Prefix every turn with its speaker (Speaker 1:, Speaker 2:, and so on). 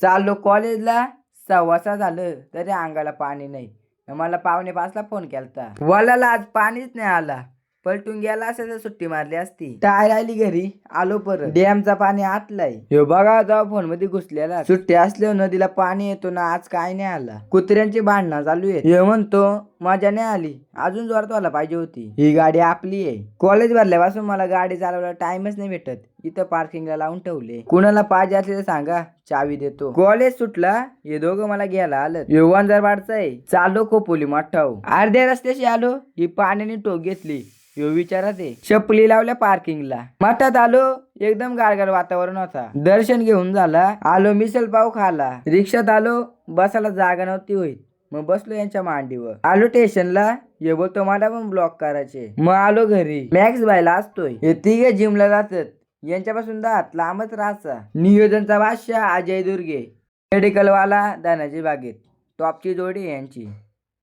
Speaker 1: चाललो कॉलेजला, 6:15 झालं तरी अंगाला पाणी नाही. मला 4:45ला फोन केलता. वलाला आज पाणीच नाही आला. पलटून गेला असेल तर सुट्टी मारली असती. टायर आली घरी, आलो परत. डॅमचा पाणी आटलाय. ह्यो बघा जेव्हा फोन मध्ये घुसलेला. सुट्टी असल्यावर नदीला पाणी येतो ना, आज काय नाही आला. कुत्र्यांची भांडणं चालू आहेत. ह्यो म्हणतो मजा नाही आली, अजून जोरात व्हायला पाहिजे होती. ही गाडी आपली आहे. कॉलेज भरल्यापासून मला गाडी चालवायला टाइमच नाही भेटत. इथं पार्किंगला लावून ठेवले. कुणाला पाहिजे असले तर सांगा, चावी देतो. कॉलेज सुटला, हे दोघं मला घ्यायला आलं. योगान जर वाढचंय, चालो खोपोली मठाव. अर्ध्या रस्त्याशी आलो, ही पाण्याने टोक घेतली. यो विचारात आहे. चपली लावल्या पार्किंगला. मठात आलो, एकदम गारगार वातावरण होता. दर्शन घेऊन झाला. आलो मिसल पाव खाला. रिक्षात आलो, बसायला जागा नव्हती होईल. मग बसलो यांच्या मांडीवर. आलो स्टेशनला, ये बोलतो मला पण ब्लॉक करायचे. मग आलो घरी. मॅक्स बायला असतोय. हे तिघे जिमला जातात. यांच्यापासून दात लांबच राहायचा. नियोजनचा बादशाह अजय दुर्गे. मेडिकल वाला धनाजी बागेत. टॉपची जोडी यांची.